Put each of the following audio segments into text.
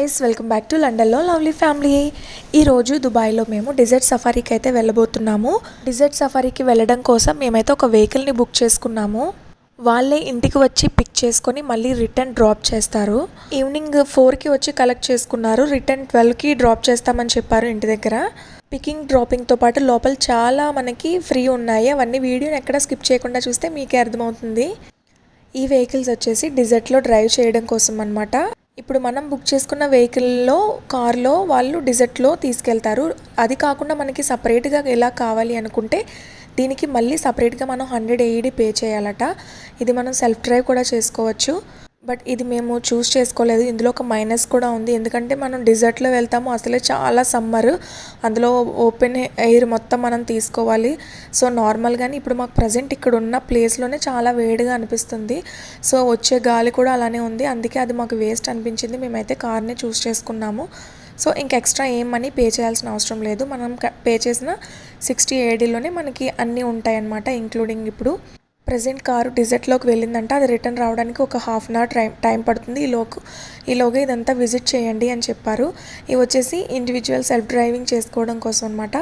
Guys welcome back to London लो lovely family ఈ రోజు దుబాయ్ లో మేము డిజర్ట్ సఫారీకి అయితే వెళ్ళబోతున్నాము డిజర్ట్ సఫారీకి వెళ్ళడం కోసం మేమైతే ఒక వెహికల్ ని బుక్ చేసుకున్నాము వాళ్ళే ఇంటికి వచ్చి పిక్ చేసుకొని మళ్ళీ రిటర్న్ డ్రాప్ చేస్తారు ఈవినింగ్ 4 కి వచ్చి కలెక్ట్ చేసుకున్నారు రిటర్న్ 12 కి డ్రాప్ చేస్తామని చెప్పారు ఇంటి దగ్గర పికింగ్ డ్రాపింగ్ తో పాటు లోపల చాలా మనకి ఫ్రీ ఉన్నాయి అవన్నీ వీడియోని ఎక్కడ స్కిప్ చేయకుండా చూస్తే మీకే అర్థమవుతుంది ఈ వెహికల్స్ వచ్చేసి డిజర్ట్ లో డ్రైవ్ చేయడం కోసం అన్నమాట ఇప్పుడు మనం బుక్ చేసుకున్న వెహికల్ లో కార్ లో వాళ్ళు డిజర్ట్ లో తీసుకెళ్తారు అది కాకుండా మనకి సెపరేట్ గా ఎలా కావాలి అనుకుంటే దీనికి మళ్ళీ సెపరేట్ గా మనం 100 AED పే చేయాలట ఇది మనం సెల్ఫ్ డ్రైవ్ కూడా చేసుకోవచ్చు బట్ ఇది మేము చూస్ చేసుకోలేదు ఇందులో ఒక మైనస్ కూడా ఉంది ఎందుకంటే మనం డిజర్ట్ లో వెళ్తాము అసలే చాలా సమ్మర్ అందులో ఓపెన్ ఎయిర్ మొత్తం మనం తీసుకోవాలి సో నార్మల్ గాని ఇప్పుడు మాకు ప్రెజెంట్ ఇక్కడ ఉన్న ప్లేస్ లోనే చాలా వేడిగా అనిపిస్తుంది సో వచ్చే గాలి కూడా అలానే ఉంది అందుకే అది మాకు వేస్ట్ అనిపించింది మేమైతే కార్ ని చూస్ చేసుకున్నాము సో ఇంకా ఎక్స్ట్రా ఏం మనీ పే చేయాల్సిన అవసరం లేదు మనం పే చేసిన 60 AED లోనే మనకి అన్ని ఉంటాయి అన్నమాట ఇంక్లూడింగ్ ఇప్పుడు ప్రెజెంట్ కారు డిజర్ట్ లోకి వెళ్ళిందంట అది రిటర్న్ రావడానికి ఒక హాఫ్ అన్ అవర్ టైం పడుతుంది ఈలోగా ఇదంతా విజిట్ చేయండి అని చెప్పారు ఇవి వచ్చేసి ఇండివిజువల్ సెల్ఫ్ డ్రైవింగ్ చేసుకోవడం కోసం అన్నమాట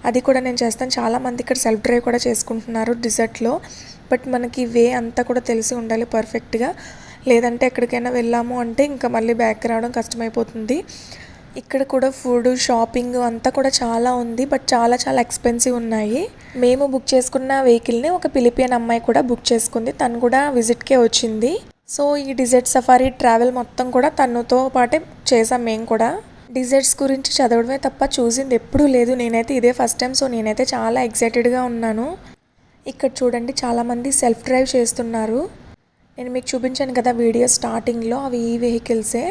అది కూడా నేను చేస్తాను చాలా మంది ఇక్కడ సెల్ఫ్ డ్రైవ్ కూడా చేసుకుంటున్నారు డిజర్ట్ లో బట్ మనకి వే అంతా కూడా తెలిసి ఉండాలి పర్ఫెక్ట్ గా లేదంటే ఎక్కడికైనా వెళ్ళాము అంటే ఇంకా మళ్ళీ బ్యాక్ రావడం కష్టమైపోతుంది ఇక్కడ కూడా ఫుడ్ షాపింగ్ అంతా కూడా చాలా ఉంది బట్ చాలా ఎక్స్‌పెన్సివ్ ఉన్నాయి మేము బుక్ చేసుకున్న వెహికల్ ని ఒక ఫిలిపియన్ అమ్మాయి కూడా బుక్ చేసుకుంది తను కూడా విజిట్ కే వచ్చింది సో ఈ డిజర్ట్ సఫారీ ట్రావెల్ మొత్తం కూడా తనతో పాటే చేసాం మేము కూడా డిజర్ట్స్ గురించి చదవడమే తప్ప చూసింది ఎప్పుడూ లేదు నేనైతే ఇదే ఫస్ట్ టైం సో నేనైతే చాలా ఎక్సైటెడ్ గా ఉన్నాను ఇక్కడ చూడండి చాలా మంది సెల్ఫ్ డ్రైవ్ చేస్తున్నారు నేను మీకు చూపించాను కదా వీడియో స్టార్టింగ్ లో అవి ఈ వెహికల్సే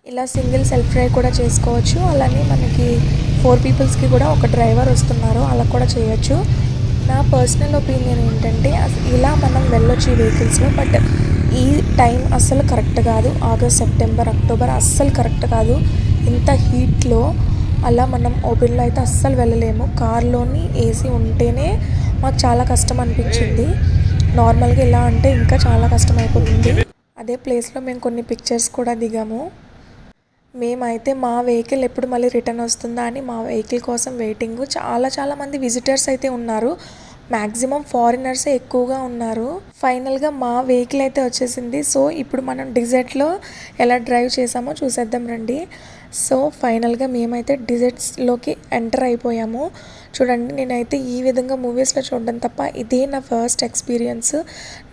ఇలా సింగిల్ సెల్ఫ్ డ్రైవ్ కూడా చేసుకోవచ్చు అలానే మనకి 4 పీపుల్స్ కి కూడా ఒక డ్రైవర్ వస్తున్నారు అలా కూడా చేయొచ్చు నా పర్సనల్ ఒపీనియన్ ఏంటంటే ఇలా మనం వెళ్ళొచ్చు ఈ వెహికల్స్ లో బట్ ఈ టైం అస్సలు కరెక్ట్ కాదు ఆగస్ట్ సెప్టెంబర్ అక్టోబర్ అస్సలు కరెక్ట్ కాదు ఇంత హీట్ లో అలా మనం ఓపెన్ లో అయితే అస్సలు వెళ్ళలేము కార్ లోని ఏసీ ఉంటేనే మాకు చాలా కష్టం అనిపించింది నార్మల్ గా ఇలా అంటే ఇంకా చాలా కష్టం అయిపోతుంది అదే ప్లేస్ లో మేము కొన్ని పిక్చర్స్ కూడా దిగాము మేమైతే మా వెహికల్ ఎప్పుడు మళ్ళీ రిటర్న్ వస్తుందా అని మా వెహికల్ కోసం వెయిటింగ్ చాలా మంది విజిటర్స్ అయితే ఉన్నారు మాక్సిమం ఫారినర్స్ ఎక్కువగా ఉన్నారు ఫైనల్ గా మా వెహికల్ అయితే వచ్చేసింది సో ఇప్పుడు మనం డిజర్ట్ లో ఎలా డ్రైవ్ చేసామో చూసేద్దాం రండి సో ఫైనల్ గా మేమైతే డిజర్ట్స్ లోకి ఎంటర్ అయిపోయాము చూడండి నేనైతే ఈ విధంగా మూవీస్ లో చూడడం తప్ప ఇదే నా ఫస్ట్ ఎక్స్‌పీరియన్స్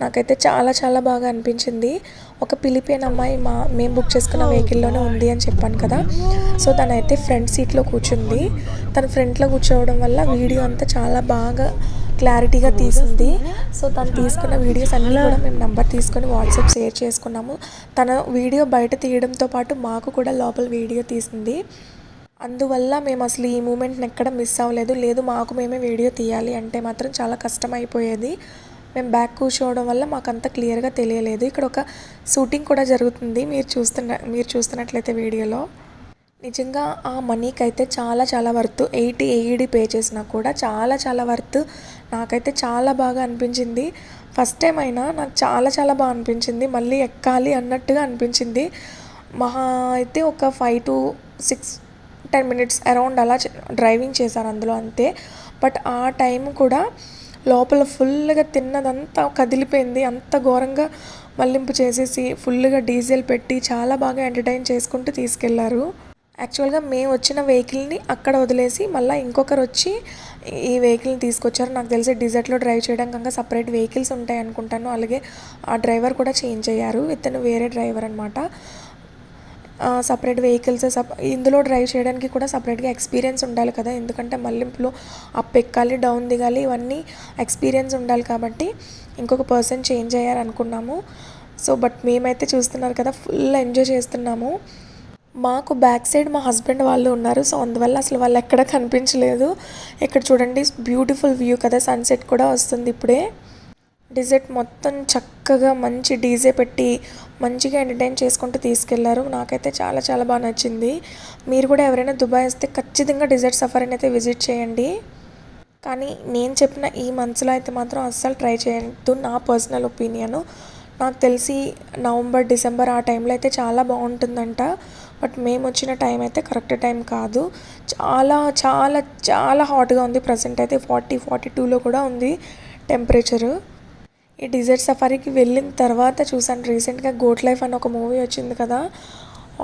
నాకైతే చాలా బాగా అనిపించింది ఒక ఫిలిపియన్ అమ్మాయి మేము బుక్ చేసుకున్న వెహికల్ లోనే ఉంది అని చెప్పాను కదా సో తనైతే ఫ్రంట్ సీట్ లో కూర్చుంది తన ఫ్రంట్ లో కూర్చోవడం వల్ల వీడియో అంతా చాలా బాగా క్లారిటీగా తీసింది సో తను తీసుకున్న వీడియోస్ అన్నీ కూడా మేము నంబర్ తీసుకొని వాట్సాప్ షేర్ చేసుకున్నాము తన వీడియో బయట తీయడంతో పాటు మాకు కూడా లోపల వీడియో తీసింది అందువల్ల మేము అసలు ఈ మూమెంట్ని ఎక్కడ మిస్ అవ్వలేదు లేదు మాకు మేమే వీడియో తీయాలి అంటే మాత్రం చాలా కష్టం అయిపోయేది మేము బ్యాక్ కూర్చోవడం వల్ల మాకు అంత క్లియర్గా తెలియలేదు ఇక్కడ ఒక షూటింగ్ కూడా జరుగుతుంది మీరు చూస్తున్నట్లయితే వీడియోలో నిజంగా ఆ మనీకి అయితే చాలా వర్త్ 80 AED పే చేసినా కూడా చాలా వర్త్ నాకైతే చాలా బాగా అనిపించింది ఫస్ట్ టైం అయినా నాకు చాలా బాగా అనిపించింది మళ్ళీ ఎక్కాలి అన్నట్టుగా అనిపించింది మహా అయితే ఒక 5 to 10 మినిట్స్ అరౌండ్ అలా డ్రైవింగ్ చేశాను అందులో అంతే బట్ ఆ టైం కూడా లోపల ఫుల్గా తిన్నదంతా కదిలిపోయింది అంత ఘోరంగా మల్లింపు చేసేసి ఫుల్గా డీజిల్ పెట్టి చాలా బాగా ఎంటర్టైన్ చేసుకుంటూ తీసుకెళ్లారు యాక్చువల్గా మేము వచ్చిన వెహికల్ని అక్కడ వదిలేసి మళ్ళీ ఇంకొకరు వచ్చి ఈ వెహికల్ని తీసుకొచ్చారు నాకు తెలిసి డిజర్ట్లో డ్రైవ్ చేయడానికి ఇంకా సపరేట్ వెహికల్స్ ఉంటాయి అనుకుంటాను అలాగే ఆ డ్రైవర్ కూడా చేంజ్ అయ్యారు ఇతను వేరే డ్రైవర్ అనమాట సపరేట్ వెహికల్స్ ఇందులో డ్రైవ్ చేయడానికి కూడా సపరేట్గా ఎక్స్పీరియన్స్ ఉండాలి కదా ఎందుకంటే మల్లింపులో అప్ ఎక్కాలి డౌన్ దిగాలి ఇవన్నీ ఎక్స్పీరియన్స్ ఉండాలి కాబట్టి ఇంకొక పర్సన్ చేంజ్ అయ్యారు అనుకున్నాము సో బట్ మేమైతే చూస్తున్నారు కదా ఫుల్ ఎంజాయ్ చేస్తున్నాము మాకు బ్యాక్ సైడ్ మా హస్బెండ్ వాళ్ళు ఉన్నారు సో అందువల్ల అసలు వాళ్ళు ఎక్కడ కనిపించలేదు ఇక్కడ చూడండి బ్యూటిఫుల్ వ్యూ కదా సన్సెట్ కూడా వస్తుంది ఇప్పుడే డిజర్ట్ మొత్తం చక్కగా మంచి డీజే పెట్టి మంచిగా ఎంటర్టైన్ చేసుకుంటూ తీసుకెళ్లారు నాకైతే చాలా బాగా నచ్చింది మీరు కూడా ఎవరైనా దుబాయ్ వస్తే ఖచ్చితంగా డిజర్ట్ సఫారీని అయితే విజిట్ చేయండి కానీ నేను చెప్పిన ఈ మంత్స్లో అయితే మాత్రం అస్సలు ట్రై చేయొద్దు నా పర్సనల్ ఒపీనియన్ నాకు తెలిసి నవంబర్ డిసెంబర్ ఆ టైంలో అయితే చాలా బాగుంటుందంట బట్ మేము వచ్చిన టైం అయితే కరెక్ట్ టైం కాదు. చాలా చాలా చాలా హాట్గా ఉంది. ప్రజెంట్ అయితే 42లో కూడా ఉంది టెంపరేచరు. ఈ డిజర్ట్ సఫారీకి వెళ్ళిన తర్వాత చూసాను రీసెంట్గా గోట్ లైఫ్ అని ఒక మూవీ వచ్చింది కదా.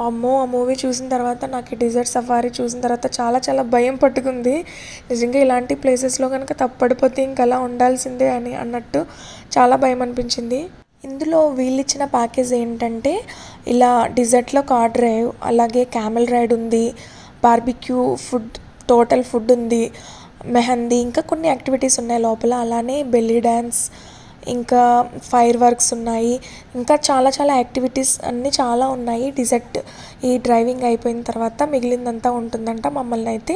అమ్మో, ఆ మూవీ చూసిన తర్వాత నాకు ఈ డిజర్ట్ సఫారీ చూసిన తర్వాత చాలా చాలా భయం పట్టుకుంది. నిజంగా ఇలాంటి ప్లేసెస్లో కనుక తప్పడిపోతే ఇంక అలా ఉండాల్సిందే అన్నట్టు చాలా భయం అనిపించింది. ఇందులో వీళ్ళిచ్చిన ప్యాకేజ్ ఏంటంటే ఇలా డిజర్ట్లో కార్ డ్రైవ్, అలాగే క్యామెల్ రైడ్ ఉంది, బార్బిక్యూ ఫుడ్, టోటల్ ఫుడ్ ఉంది, మెహందీ, ఇంకా కొన్ని యాక్టివిటీస్ ఉన్నాయి లోపల. అలానే బెల్లీ డ్యాన్స్, ఇంకా ఫైర్ వర్క్స్ ఉన్నాయి, ఇంకా చాలా చాలా యాక్టివిటీస్ అన్నీ చాలా ఉన్నాయి. డిజర్ట్ ఈ డ్రైవింగ్ అయిపోయిన తర్వాత మిగిలిందంతా ఉంటుందంట. మమ్మల్ని అయితే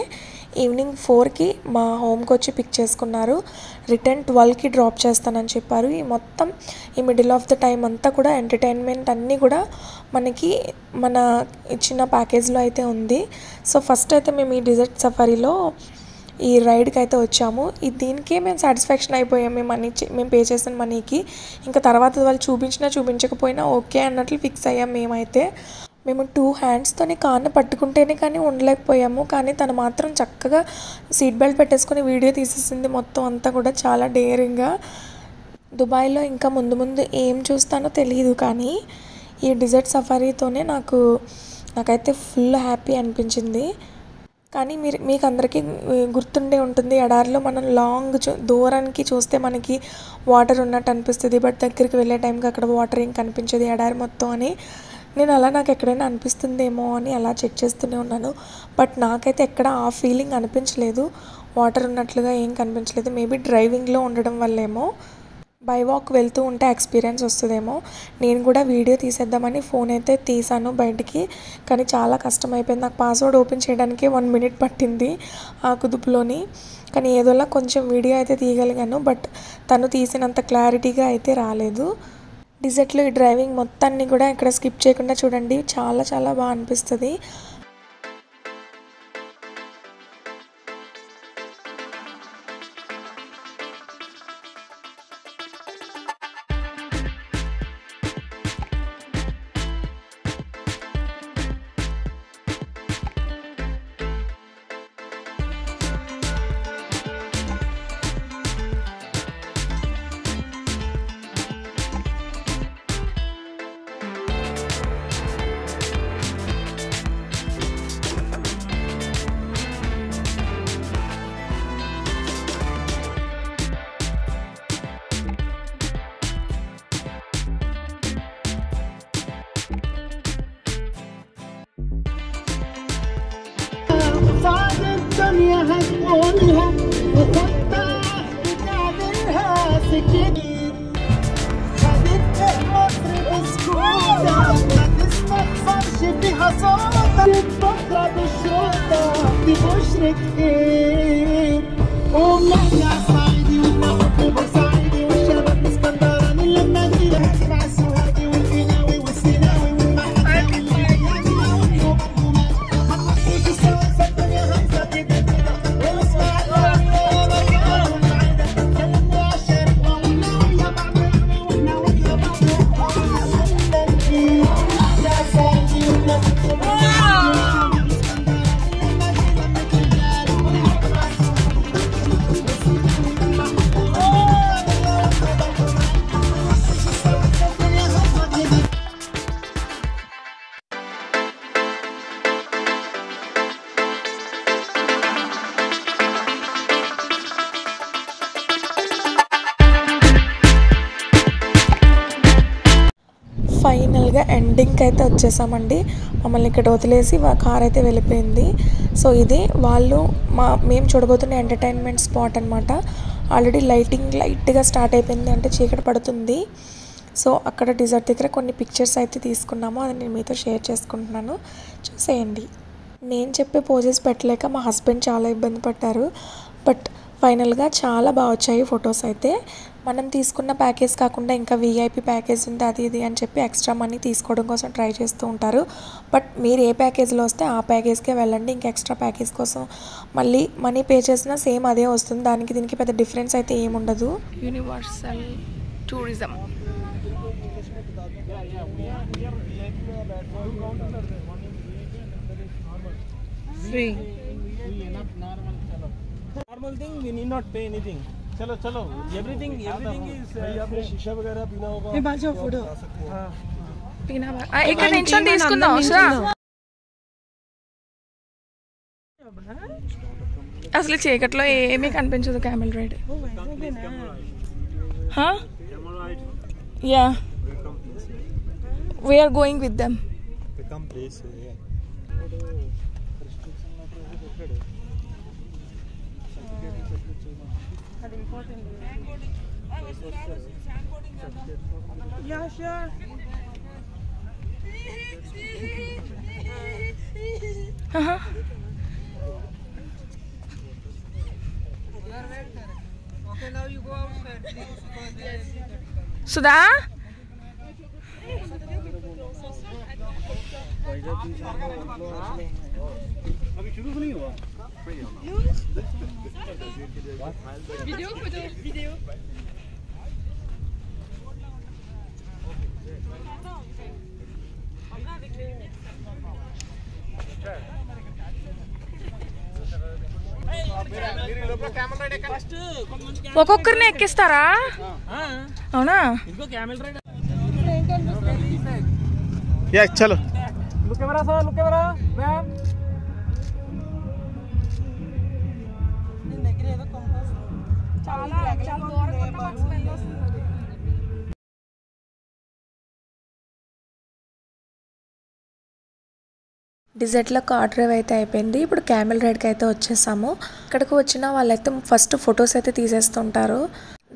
ఈవినింగ్ 4కి మా హోమ్కి వచ్చి పిక్ చేసుకున్నారు. రిటర్న్ 12కి డ్రాప్ చేస్తానని చెప్పారు. ఈ మిడిల్ ఆఫ్ ద టైం అంతా కూడా ఎంటర్టైన్మెంట్ అన్నీ కూడా మనకి మన ఇచ్చిన ప్యాకేజ్లో అయితే ఉంది. సో ఫస్ట్ అయితే మేము ఈ డిజర్ట్ సఫారీలో ఈ రైడ్కి అయితే వచ్చాము. దీనికే మేము సాటిస్ఫాక్షన్ అయిపోయాం. మేము పే చేసిన మనీకి. ఇంకా తర్వాత వాళ్ళు చూపించకపోయినా ఓకే అన్నట్లు ఫిక్స్ అయ్యాం. మేము 2 హ్యాండ్స్తోని కార్ని పట్టుకుంటేనే కానీ ఉండలేకపోయాము. కానీ తను మాత్రం చక్కగా సీట్ బెల్ట్ పెట్టేసుకొని వీడియో తీసేసింది మొత్తం అంతా కూడా చాలా డేరింగ్గా. దుబాయ్లో ఇంకా ముందు ఏం చూస్తానో తెలియదు, కానీ ఈ డిజర్ట్ సఫారీతోనే నాకైతే ఫుల్ హ్యాపీ అనిపించింది. కానీ మీకు అందరికీ గుర్తుండే ఉంటుంది, ఎడారిలో మనం దూరానికి చూస్తే మనకి వాటర్ ఉన్నట్టు అనిపిస్తుంది, బట్ దగ్గరికి వెళ్ళే టైంకి అక్కడ వాటర్ ఏం కనిపించదు ఎడారి మొత్తం అని. నాకు ఎక్కడైనా అనిపిస్తుందేమో అని అలా చెక్ చేస్తూనే ఉన్నాను. బట్ నాకైతే ఎక్కడ ఆ ఫీలింగ్ అనిపించలేదు, వాటర్ ఉన్నట్లుగా ఏం కనిపించలేదు. మేబీ డ్రైవింగ్లో ఉండడం వల్లేమో, బై వాక్ వెళ్తూ ఉంటే ఎక్స్పీరియన్స్ వస్తుందేమో. నేను కూడా వీడియో తీసేద్దామని ఫోన్ అయితే తీసాను బయటికి, కానీ చాలా కష్టమైపోయింది. నాకు పాస్వర్డ్ ఓపెన్ చేయడానికి 1 మినిట్ పట్టింది ఆ కుదుపులోని. కానీ ఏదోలా కొంచెం వీడియో అయితే తీయగలిగాను, బట్ తను తీసినంత క్లారిటీగా అయితే రాలేదు. డిజర్ట్లో ఈ డ్రైవింగ్ మొత్తాన్ని కూడా ఇక్కడ స్కిప్ చేయకుండా చూడండి, చాలా చాలా బాగా అనిపిస్తుంది. الدنيا هتقولها وخطة بتعملها سكين خدت مصر بسكوتة ما تستخسرش فيها صوتة بكرة بالشوطة دي بشرة خير ومحنا صعيدي والنهر بورسعيدي والشباب اسكندراني لما نجي مع السوهاجي والقناوي والسيناوي والمحلاوي والميامي والنوبة هتحطيش السوا في الدنيا همسة كده واسمع الأغاني والمعيدة كلمني عالشارع والناوي يا بعملني والناوي يا بعملني يا سيدي ఫైనల్గా ఎండింగ్కి అయితే వచ్చేసామండి. మమ్మల్ని ఇక్కడ వదిలేసి కార్ అయితే వెళ్ళిపోయింది. సో ఇది మేము చూడబోతున్న ఎంటర్టైన్మెంట్ స్పాట్ అనమాట. ఆల్రెడీ లైటింగ్ లైట్గా స్టార్ట్ అయిపోయింది, అంటే చీకటి పడుతుంది. సో అక్కడ డిజర్ట్ దగ్గర కొన్ని పిక్చర్స్ అయితే తీసుకున్నాము, అది నేను మీతో షేర్ చేసుకుంటున్నాను, చూసేయండి. నేను చెప్పే పోజెస్ పెట్టలేక మా హస్బెండ్ చాలా ఇబ్బంది పడ్డారు, బట్ ఫైనల్గా చాలా బాగా వచ్చాయి ఫొటోస్ అయితే. మనం తీసుకున్న ప్యాకేజ్ కాకుండా ఇంకా వీఐపీ ప్యాకేజ్ ఉంది, అది ఇది అని చెప్పి ఎక్స్ట్రా మనీ తీసుకోవడం కోసం ట్రై చేస్తూ ఉంటారు. బట్ మీరు ఏ ప్యాకేజ్లో వస్తే ఆ ప్యాకేజ్కే వెళ్ళండి. ఇంకా ఎక్స్ట్రా ప్యాకేజ్ కోసం మళ్ళీ మనీ పే చేసినా సేమ్ అదే వస్తుంది, దానికి దీనికి పెద్ద డిఫరెన్స్ అయితే ఏముండదు. Universal tourism Free. Normal thing, we need not pay anything. चलो चलो everything is आपने शीशा वगैरह पीना होगा मैं बाजू फोटो ఇక్కడ నించొని తీసుకుందాం అవసరా అసలు చీకట్లో ఏమీ కనిపించదు camel ride yeah we are going with them Yeah, sure. Okay, now you go outside. Sudha अभी शुरू नहीं हुआ Video. ఒక్కొక్కరిని ఎక్కిస్తారా అవునా या चलो look camera sir, look camera ma'am. డిజర్ట్లో కార్ డ్రైవ్ అయితే అయిపోయింది. ఇప్పుడు క్యామెల్ రైడ్కి అయితే వచ్చేసాము. ఇక్కడికి వచ్చిన వాళ్ళైతే ఫస్ట్ ఫొటోస్ అయితే తీసేస్తుంటారు.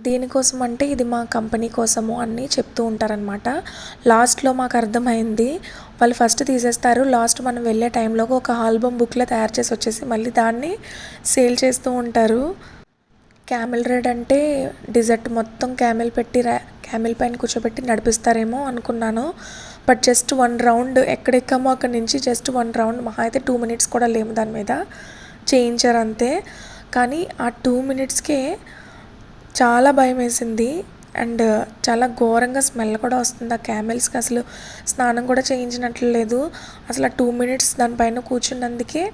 దీనికోసం అంటే ఇది మా కంపెనీ కోసము అని చెప్తూ ఉంటారనమాట. లాస్ట్లో మాకు అర్థమైంది వాళ్ళు ఫస్ట్ తీసేస్తారు, లాస్ట్ మనం వెళ్ళే టైంలో ఒక ఆల్బమ్ బుక్లో తయారు చేసి వచ్చేసి మళ్ళీ దాన్ని సేల్ చేస్తూ ఉంటారు. క్యామెల్ రైడ్ అంటే డిజర్ట్ మొత్తం క్యామెల్ పైన కూర్చోబెట్టి నడిపిస్తారేమో అనుకున్నాను. బట్ జస్ట్ 1 రౌండ్ ఎక్కడెక్కామో అక్కడి నుంచి జస్ట్ 1 రౌండ్ మహా అయితే 2 మినిట్స్ కూడా లేము దాని మీద చేయించారు అంతే. కానీ ఆ 2 మినిట్స్కే చాలా భయం వేసింది అండ్ చాలా ఘోరంగా స్మెల్ కూడా వస్తుంది. ఆ క్యామెల్స్కి అసలు స్నానం కూడా చేయించినట్లు లేదు. అసలు ఆ 2 మినిట్స్ దానిపైన కూర్చున్నందుకే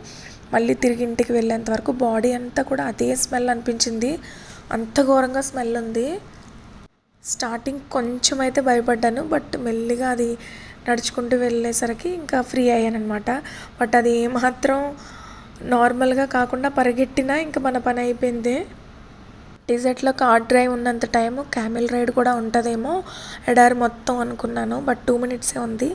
మళ్ళీ తిరిగి ఇంటికి వెళ్ళేంత వరకు బాడీ అంతా కూడా అదే స్మెల్ అనిపించింది. అంత ఘోరంగా స్మెల్ ఉంది. స్టార్టింగ్ కొంచెం అయితే భయపడ్డాను, బట్ మెల్లిగా అది నడుచుకుంటూ వెళ్ళేసరికి ఇంకా ఫ్రీ అయ్యానమాట. బట్ అది ఏమాత్రం నార్మల్గా కాకుండా పరిగెట్టినా ఇంకా మన పని అయిపోయింది. డిజర్ట్లో కార్ డ్రైవ్ ఉన్నంత టైము క్యామెల్ రైడ్ కూడా ఉంటుందేమో ఎడారి మొత్తం అనుకున్నాను. బట్ 2 మినిట్సే ఉంది.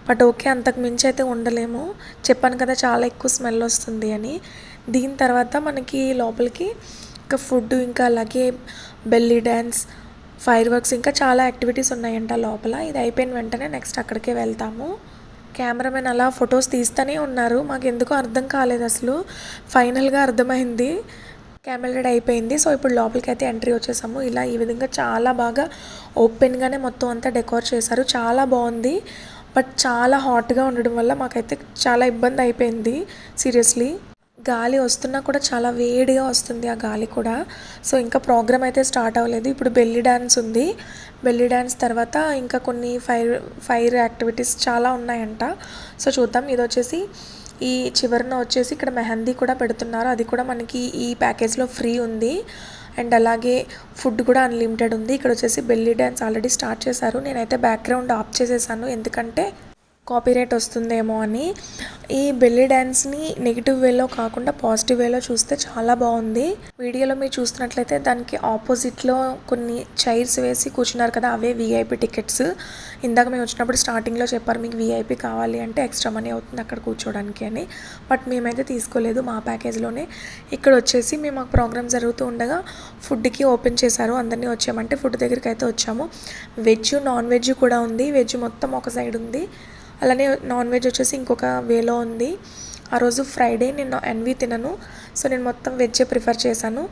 బట్ ఓకే, అంతకు మించి అయితే ఉండలేము. చెప్పాను కదా చాలా ఎక్కువ స్మెల్ వస్తుంది అని. దీని తర్వాత మనకి లోపలికి ఇంకా ఫుడ్, ఇంకా అలాగే బెల్లీ డ్యాన్స్, ఫైర్ వర్క్స్, ఇంకా చాలా యాక్టివిటీస్ ఉన్నాయంట లోపల. ఇది అయిపోయిన వెంటనే నెక్స్ట్ అక్కడికే వెళ్తాము. కెమెరామెన్ అలా ఫొటోస్ తీస్తూనే ఉన్నారు. మాకు ఎందుకో అర్థం కాలేదు అసలు. ఫైనల్గా అర్థమైంది, క్యామెల్ రైడ్ అయిపోయింది. సో ఇప్పుడు లోపలికి అయితే ఎంట్రీ వచ్చేసాము. ఇలా ఈ విధంగా చాలా బాగా ఓపెన్గానే మొత్తం అంతా డెకోర్ చేశారు. చాలా బాగుంది. బట్ చాలా హాట్గా ఉండడం వల్ల మాకైతే చాలా ఇబ్బంది అయిపోయింది సీరియస్లీ. గాలి వస్తున్నా కూడా చాలా వేడిగా వస్తుంది ఆ గాలి కూడా. సో ఇంకా ప్రోగ్రామ్ అయితే స్టార్ట్ అవ్వలేదు. ఇప్పుడు బెల్లీ డ్యాన్స్ ఉంది. బెల్లీ డ్యాన్స్ తర్వాత ఇంకా కొన్ని ఫైర్ యాక్టివిటీస్ చాలా ఉన్నాయంట. సో చూద్దాం. ఇది వచ్చేసి ఈ చివరిన వచ్చేసి ఇక్కడ మెహందీ కూడా పెడుతున్నారు. అది కూడా మనకి ఈ ప్యాకేజ్లో ఫ్రీ ఉంది. అండ్ అలాగే ఫుడ్ కూడా అన్లిమిటెడ్ ఉంది. ఇక్కడ వచ్చేసి బెల్లీ డ్యాన్స్ ఆల్రెడీ స్టార్ట్ చేశారు. నేనైతే బ్యాక్గ్రౌండ్ ఆఫ్ చేసేసాను, ఎందుకంటే కాపీరైట్ వస్తుందేమో అని. ఈ బెల్లీ డ్యాన్స్ని నెగిటివ్ వేలో కాకుండా పాజిటివ్ వేలో చూస్తే చాలా బాగుంది. వీడియోలో మీరు చూస్తున్నట్లయితే దానికి ఆపోజిట్లో కొన్ని చైర్స్ వేసి కూర్చున్నారు కదా, అవే వీఐపీ టికెట్స్. ఇందాక మేము వచ్చినప్పుడు స్టార్టింగ్లో చెప్పారు మీకు వీఐపీ కావాలి అంటే ఎక్స్ట్రా మనీ అవుతుంది అక్కడ కూర్చోడానికి అని. బట్ మేమైతే తీసుకోలేదు, మా ప్యాకేజ్లోనే. ఇక్కడ వచ్చేసి మేము మాకు ప్రోగ్రామ్ జరుగుతూ ఉండగా ఫుడ్కి ఓపెన్ చేశారు. అందరినీ వచ్చామంటే ఫుడ్ దగ్గరికి అయితే వచ్చాము. వెజ్, నాన్ వెజ్ కూడా ఉంది. వెజ్ మొత్తం ఒక సైడ్ ఉంది, అలానే నాన్ వెజ్ వచ్చేసి ఇంకొక వేలో ఉంది. ఆ రోజు ఫ్రైడే, నేను ఎన్వి తినను, సో నేను మొత్తం వెజ్జే ప్రిఫర్ చేశాను.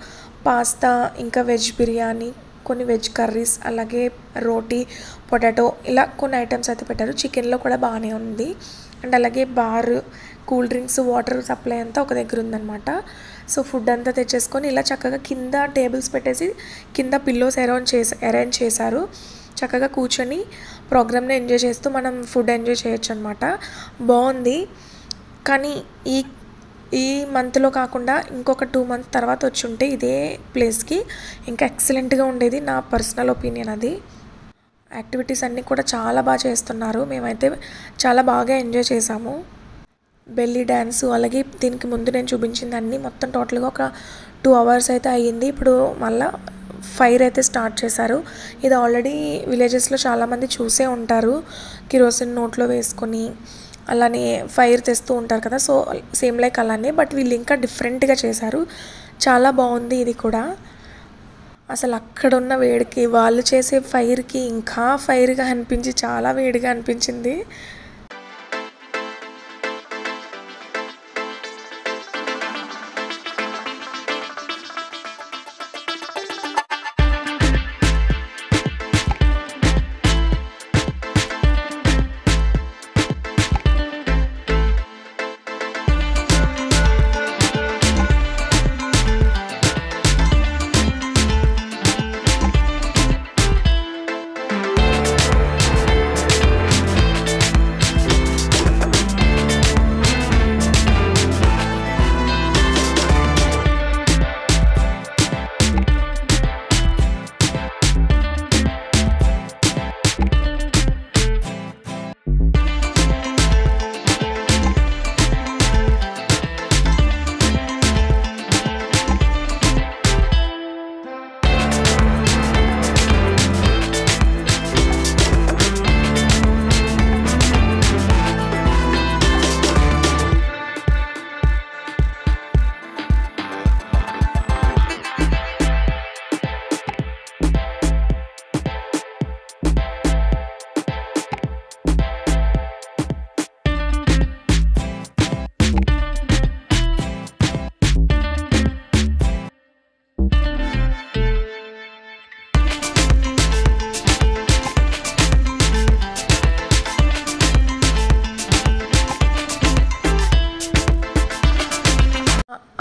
పాస్తా, ఇంకా వెజ్ బిర్యానీ, కొన్ని వెజ్ కర్రీస్, అలాగే రోటీ, పొటాటో, ఇలా కొన్ని ఐటమ్స్ అయితే పెట్టారు. చికెన్లో కూడా బాగానే ఉంది. అండ్ అలాగే bar, cool drinks, water supply అంతా ఒక దగ్గర ఉందన్నమాట. సో ఫుడ్ అంతా తెచ్చేసుకొని ఇలా చక్కగా కింద టేబుల్స్ పెట్టేసి కింద పిల్లోస్ అరేంజ్ చేశారు. చక్కగా కూర్చొని ప్రోగ్రామ్ని ఎంజాయ్ చేస్తూ మనం ఫుడ్ ఎంజాయ్ చేయొచ్చు అనమాట. బాగుంది. కానీ ఈ మంత్లో కాకుండా ఇంకొక 2 మంత్స్ తర్వాత వచ్చి ఉంటే ఇదే ప్లేస్కి ఇంకా ఎక్సలెంట్గా ఉండేది. నా పర్సనల్ ఒపీనియన్ అది. యాక్టివిటీస్ అన్నీ కూడా చాలా బాగా చేస్తున్నారు. మేమైతే చాలా బాగా ఎంజాయ్ చేసాము. బెల్లీ డ్యాన్సు, అలాగే దీనికి ముందు నేను చూపించింది అన్నీ మొత్తం టోటల్గా ఒక 2 అవర్స్ అయితే అయ్యింది. ఇప్పుడు మళ్ళీ ఫైర్ అయితే స్టార్ట్ చేశారు. ఇది ఆల్రెడీ విలేజెస్లో చాలామంది చూసే ఉంటారు. కిరోసిన్ నోట్లో వేసుకొని అలానే ఫైర్ తెస్తూ ఉంటారు కదా, సో సేమ్ లైక్ అలానే, బట్ వీళ్ళు ఇంకా డిఫరెంట్గా చేశారు. చాలా బాగుంది ఇది కూడా. అసలు అక్కడున్న వేడికి వాళ్ళు చేసే ఫైర్కి ఇంకా ఫైర్గా అనిపించి చాలా వేడిగా అనిపించింది.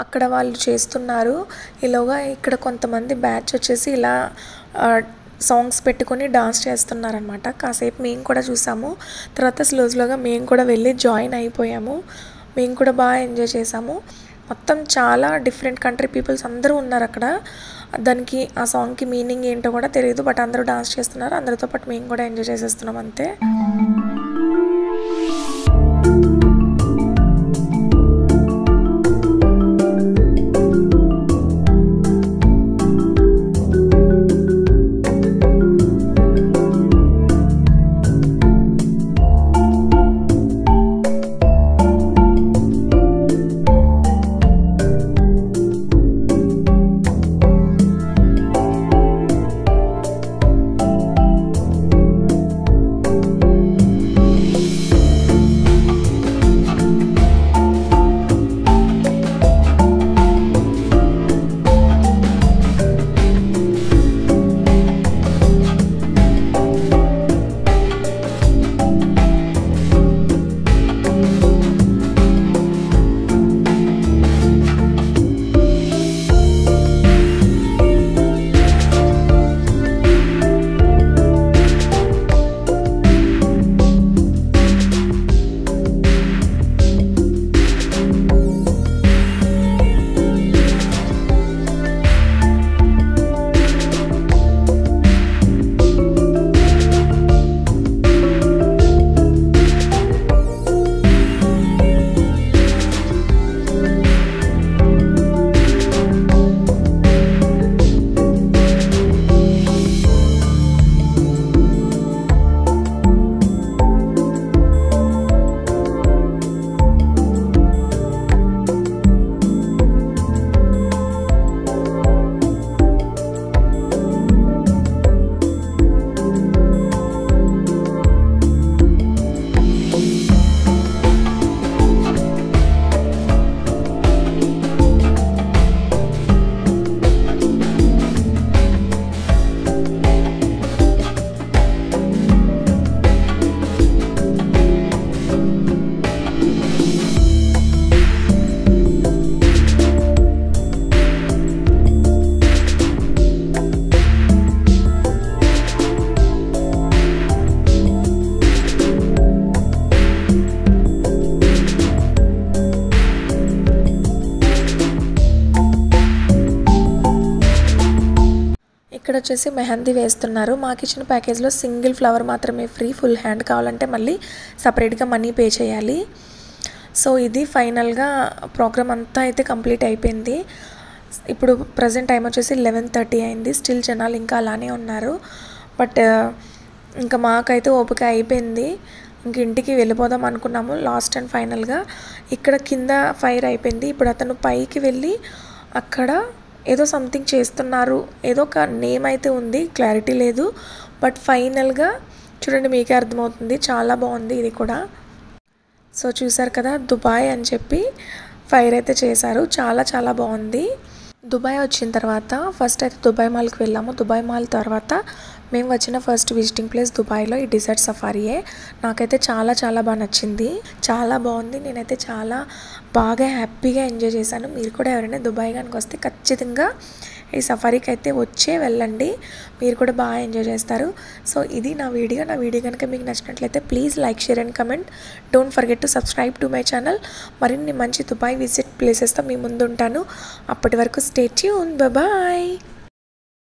అక్కడ వాళ్ళు చేస్తున్నారు. ఈలోగా ఇక్కడ కొంతమంది బ్యాచ్ వచ్చేసి ఇలా సాంగ్స్ పెట్టుకొని డాన్స్ చేస్తున్నారనమాట. కాసేపు మేము కూడా చూసాము. తర్వాత స్లోగా మేము కూడా వెళ్ళి జాయిన్ అయిపోయాము. మేము కూడా బాగా ఎంజాయ్ చేసాము. మొత్తం చాలా డిఫరెంట్ కంట్రీ పీపుల్స్ అందరూ ఉన్నారు అక్కడ. దానికి ఆ సాంగ్కి మీనింగ్ ఏంటో కూడా తెలియదు, బట్ అందరూ డాన్స్ చేస్తున్నారు. అందరితో పాటు మేము కూడా ఎంజాయ్ చేసేస్తున్నాం అంతే. ఇక్కడ వచ్చేసి మెహందీ వేస్తున్నారు. మాకు ఇచ్చిన ప్యాకేజ్లో సింగిల్ ఫ్లవర్ మాత్రమే ఫ్రీ, ఫుల్ హ్యాండ్ కావాలంటే మళ్ళీ సపరేట్గా మనీ పే చేయాలి. సో ఇది ఫైనల్గా ప్రోగ్రామ్ అంతా అయితే కంప్లీట్ అయిపోయింది. ఇప్పుడు ప్రజెంట్ టైం వచ్చేసి 11:30 అయింది. స్టిల్ జనాలు ఇంకా అలానే ఉన్నారు. బట్ ఇంకా మాకైతే ఓపిక అయిపోయింది. ఇంక ఇంటికి వెళ్ళిపోదాం అనుకున్నాము. లాస్ట్ అండ్ ఫైనల్గా ఇక్కడ కింద ఫైర్ అయిపోయింది. ఇప్పుడు అతను పైకి వెళ్ళి అక్కడ ఏదో సంథింగ్ చేస్తున్నారు. ఏదో ఒక నేమ్ అయితే ఉంది, క్లారిటీ లేదు. బట్ ఫైనల్గా చూడండి, మీకే అర్థమవుతుంది. చాలా బాగుంది ఇది కూడా. సో చూసారు కదా, దుబాయ్ అని చెప్పి ఫైర్ అయితే చేశారు. చాలా చాలా బాగుంది. దుబాయ్ వచ్చిన తర్వాత ఫస్ట్ అయితే దుబాయ్ మాల్కి వెళ్ళాము. దుబాయ్ మాల్ తర్వాత మేము వచ్చిన ఫస్ట్ విజిటింగ్ ప్లేస్ దుబాయ్లో ఈ డిజర్ట్ సఫారీయే. నాకైతే చాలా చాలా బాగా నచ్చింది, చాలా బాగుంది. నేనైతే చాలా బాగా హ్యాపీగా ఎంజాయ్ చేశాను. మీరు కూడా ఎవరైనా దుబాయ్ కనుక వస్తే ఖచ్చితంగా ఈ సఫారీకి అయితే వచ్చే వెళ్ళండి. మీరు కూడా బాగా ఎంజాయ్ చేస్తారు. సో ఇది నా వీడియో కనుక మీకు నచ్చినట్లయితే please like, share and comment. Don't forget to subscribe to my channel. మరిన్ని మంచి దుబాయ్ విజిట్ ప్లేసెస్తో మీ ముందు ఉంటాను. అప్పటి వరకు స్టే ట్యూన్. బాయ్.